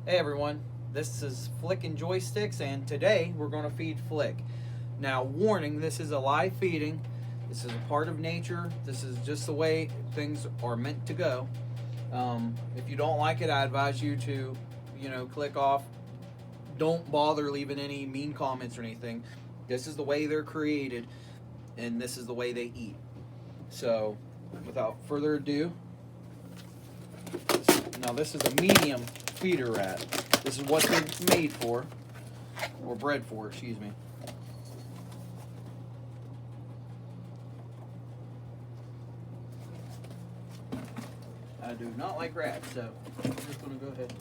Hey everyone, this is Flik and Joysticks, and today we're going to feed Flik. Now, warning, this is a live feeding. This is a part of nature. This is just the way things are meant to go. If you don't like it, I advise you to, click off. Don't bother leaving any mean comments or anything. This is the way they're created, and this is the way they eat. So, without further ado, now this is a medium feeder rat. This is what they're made for, or bred for, excuse me. I do not like rats, so I'm just going to go ahead.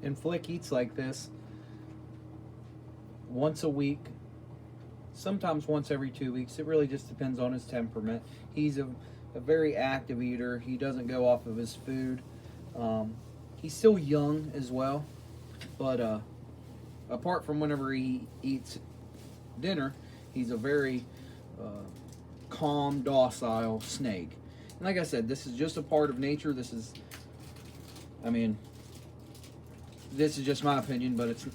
And Flik eats like this once a week, sometimes once every 2 weeks. It really just depends on his temperament. He's a very active eater. He doesn't go off of his food. He's still young as well, but apart from whenever he eats dinner, he's a very calm, docile snake. And like I said, this is just a part of nature. This is just my opinion, but it's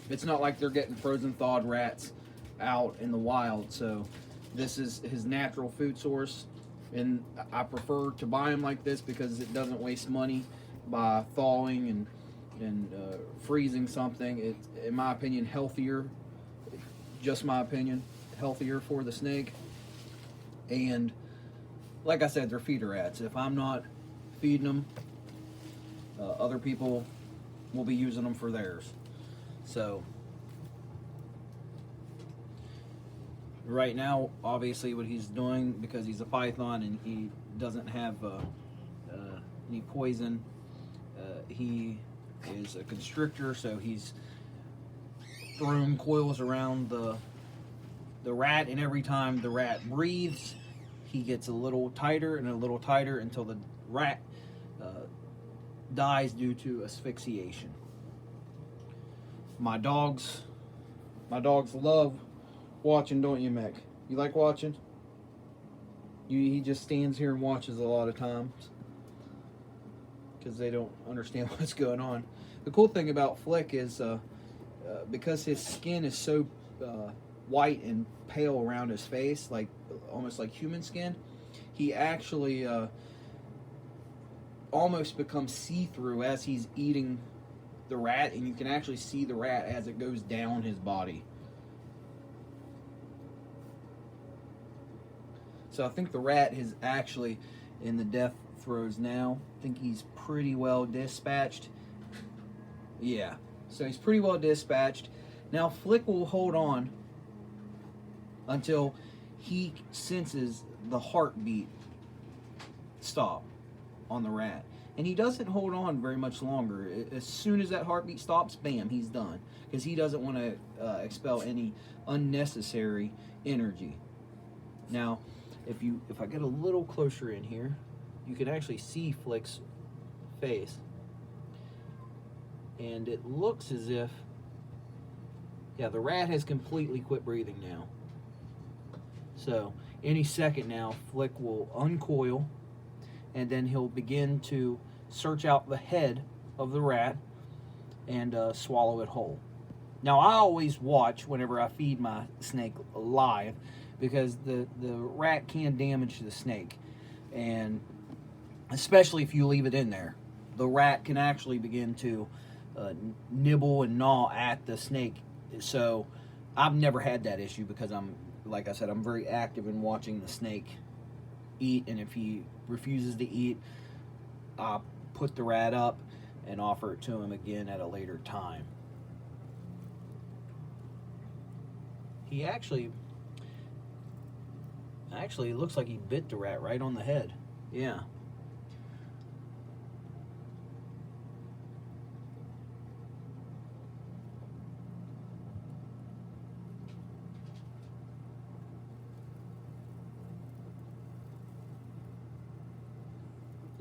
it's not like they're getting frozen thawed rats out in the wild. So this is his natural food source, and I prefer to buy him like this because it doesn't waste money by thawing and freezing something. It's, in my opinion, healthier. Just my opinion, healthier for the snake. And like I said, they're feeder rats. If I'm not feeding them, other people will be using them for theirs. So right now, obviously what he's doing, because he's a python and he doesn't have any poison, he is a constrictor, so he's thrown coils around the rat, and every time the rat breathes, he gets a little tighter and a little tighter until the rat dies due to asphyxiation. My dogs love watching, don't you, Mick? You like watching? He just stands here and watches a lot of times because they don't understand what's going on. The cool thing about Flik is because his skin is so white and pale around his face, like almost like human skin, he actually almost becomes see-through as he's eating the rat, and you can actually see the rat as it goes down his body. So I think the rat is actually in the death throes now. I think he's pretty well dispatched. Yeah, so he's pretty well dispatched. Now Flik will hold on until he senses the heartbeat stop on the rat. and he doesn't hold on very much longer. As soon as that heartbeat stops, bam, he's done, because he doesn't want to expel any unnecessary energy. Now, if I get a little closer in here, you can actually see Flik's face, and it looks as if, yeah, the rat has completely quit breathing now. So any second now, Flik will uncoil, and then he'll begin to search out the head of the rat and swallow it whole. Now, I always watch whenever I feed my snake live, because the rat can damage the snake, and especially if you leave it in there, the rat can actually begin to nibble and gnaw at the snake. So I've never had that issue, because like I said, I'm very active in watching the snake eat, and if he refuses to eat, I'll put the rat up and offer it to him again at a later time. He actually it looks like he bit the rat right on the head. Yeah.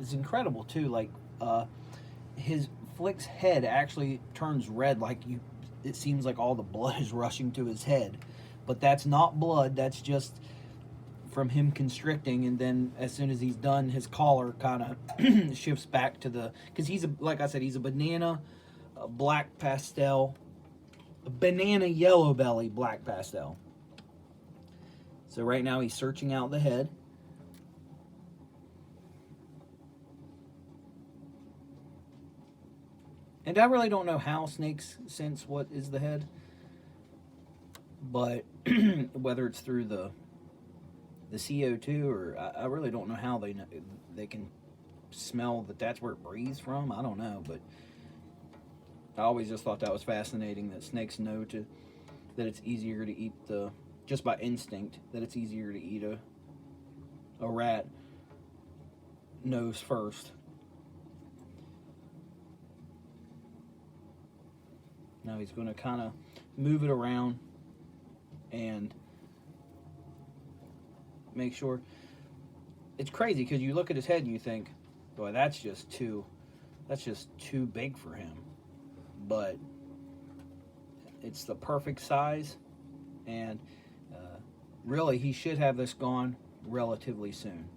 It's incredible too. Like his Flik's head actually turns red. Like it seems like all the blood is rushing to his head, but that's not blood. That's just from him constricting. And then as soon as he's done, his collar kind of shifts back to because like I said, he's a banana, a black pastel, a banana yellow belly black pastel. So right now he's searching out the head. And I really don't know how snakes sense what is the head, but whether it's through the CO2, or I really don't know how they can smell that's where it breathes from. I don't know, but I always just thought that was fascinating, that snakes know that it's easier to eat just by instinct, that it's easier to eat a rat nose first. Now he's going to kind of move it around and make sure. It's crazy, because you look at his head and you think, boy, that's just too big for him. But it's the perfect size, and really he should have this gone relatively soon.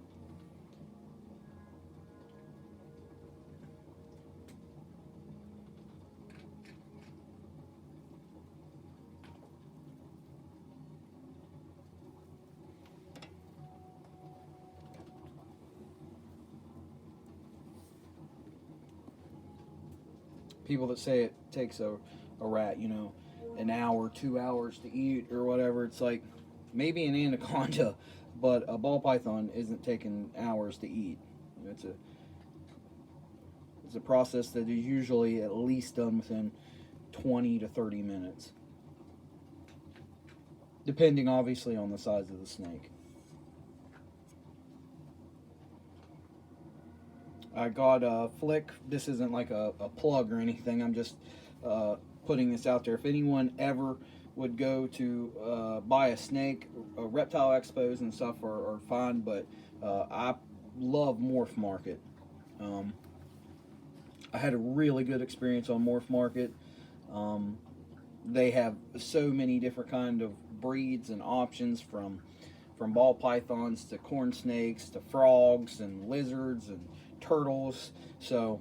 People that say it takes a rat, an hour, 2 hours to eat or whatever, it's like maybe an anaconda, but a ball python isn't taking hours to eat. It's a process that is usually at least done within 20 to 30 minutes, depending obviously on the size of the snake. I got Flik. This isn't like a plug or anything. I'm just putting this out there. If anyone ever would go to buy a snake, reptile expos and stuff are fine, but I love Morph Market. I had a really good experience on Morph Market. They have so many different kind of breeds and options, from ball pythons to corn snakes to frogs and lizards and turtles. So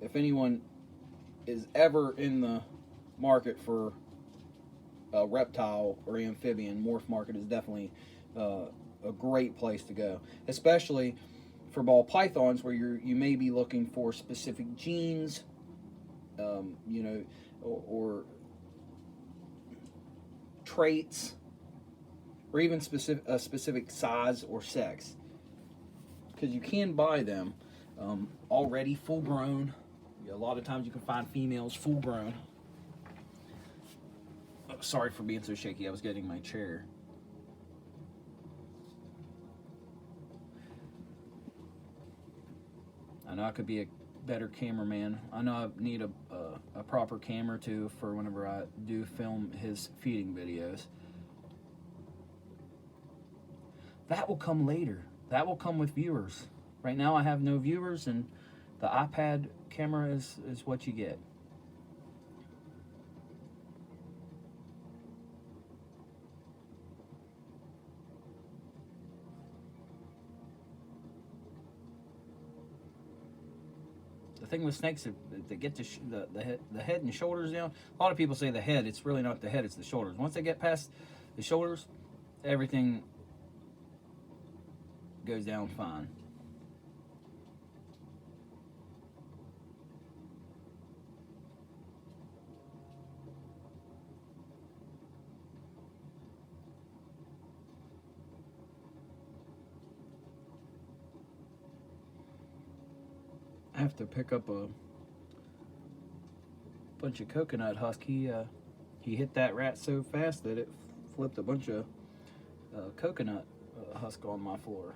if anyone is ever in the market for a reptile or amphibian, Morph Market is definitely a great place to go, especially for ball pythons, where you may be looking for specific genes, or traits, or even a specific size or sex. Because you can buy them already full grown. A lot of times you can find females full grown. Oh, sorry for being so shaky. I was getting my chair. I know I could be a better cameraman. I know I need a proper camera too for whenever I do film his feeding videos. That will come later. That will come with viewers. Right now I have no viewers, and the iPad camera is what you get. The thing with snakes, they get the head and shoulders down. A lot of people say the head. It's really not the head, it's the shoulders. Once they get past the shoulders, everything goes down fine. I have to pick up a bunch of coconut husk. He hit that rat so fast that it flipped a bunch of coconut husk on my floor.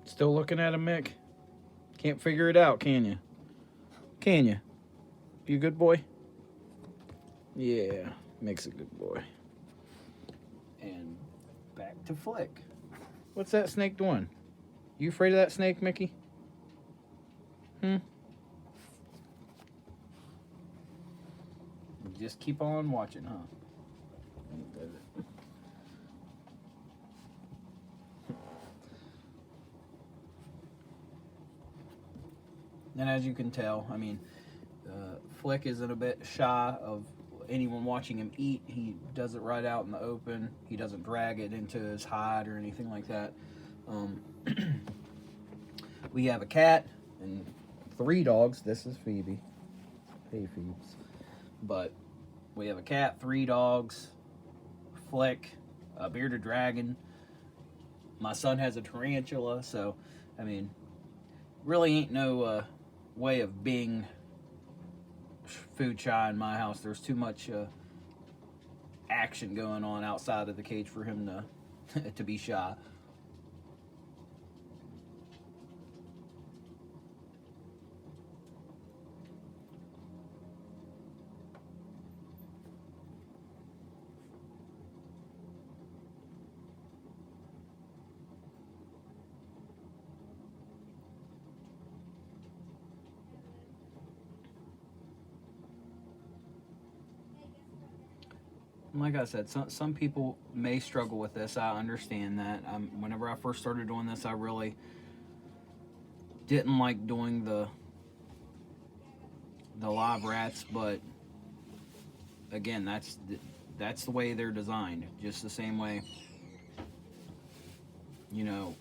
Still looking at him, Mick? Can't figure it out, can you? Can you? You a good boy? Yeah, Mick's a good boy. And back to Flik. What's that snake doing? You afraid of that snake, Mickey? Just keep on watching, huh? And as you can tell, I mean, Flik isn't a bit shy of anyone watching him eat. He does it right out in the open. He doesn't drag it into his hide or anything like that. We have a cat and 3 dogs. This is Phoebe. Hey, Phoebes. But we have a cat, 3 dogs, Flik, a bearded dragon. My son has a tarantula, so, I mean, really ain't no way of being food shy in my house. There's too much action going on outside of the cage for him to be shy. Like I said, some people may struggle with this. I understand that. Whenever I first started doing this, I really didn't like doing the live rats, but again, that's the way they're designed. Just the same way, you know,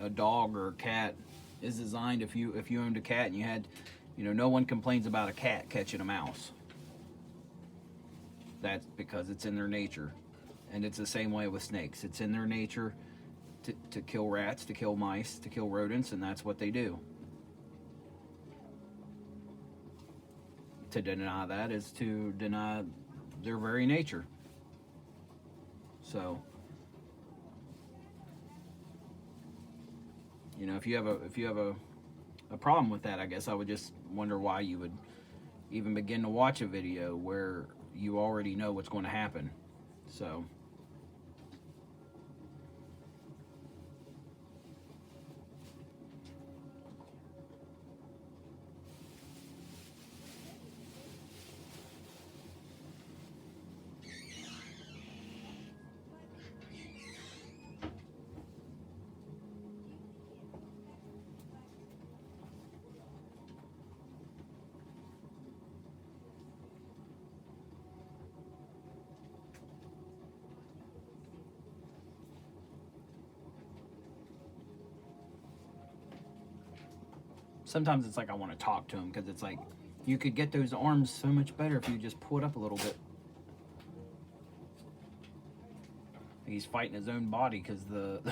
a dog or a cat is designed. If you owned a cat and you had, you know, no one complains about a cat catching a mouse. That's because it's in their nature. And it's the same way with snakes. It's in their nature to kill rats, to kill mice, to kill rodents, and that's what they do. To deny that is to deny their very nature. So, you know, if you have a problem with that, I guess I would just wonder why you would even begin to watch a video where you already know what's going to happen. So, sometimes it's like I want to talk to him, because it's like you could get those arms so much better if you just pull it up a little bit. He's fighting his own body because the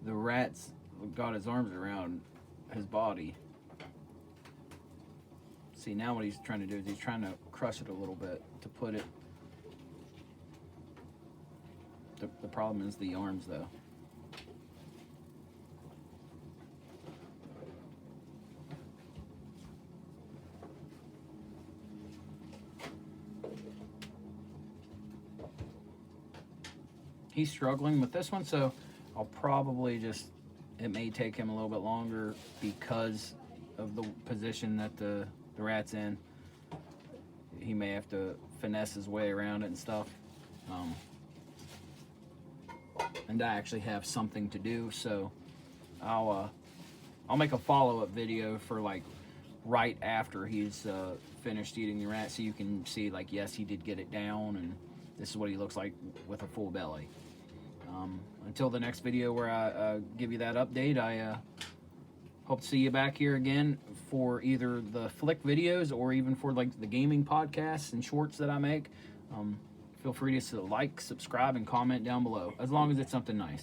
rat's got his arms around his body. See, now what he's trying to do is he's trying to crush it a little bit to put it. The problem is the arms, though. He's struggling with this one, so I'll probably just, it may take him a little bit longer because of the position that the rat's in. He may have to finesse his way around it and stuff. And I actually have something to do, so I'll make a follow-up video for like right after he's finished eating the rat, so you can see like, yes, he did get it down, and this is what he looks like with a full belly. Until the next video where I give you that update, I hope to see you back here again for either the Flik videos or even for like the gaming podcasts and shorts that I make. Feel free to like, subscribe, and comment down below, as long as it's something nice.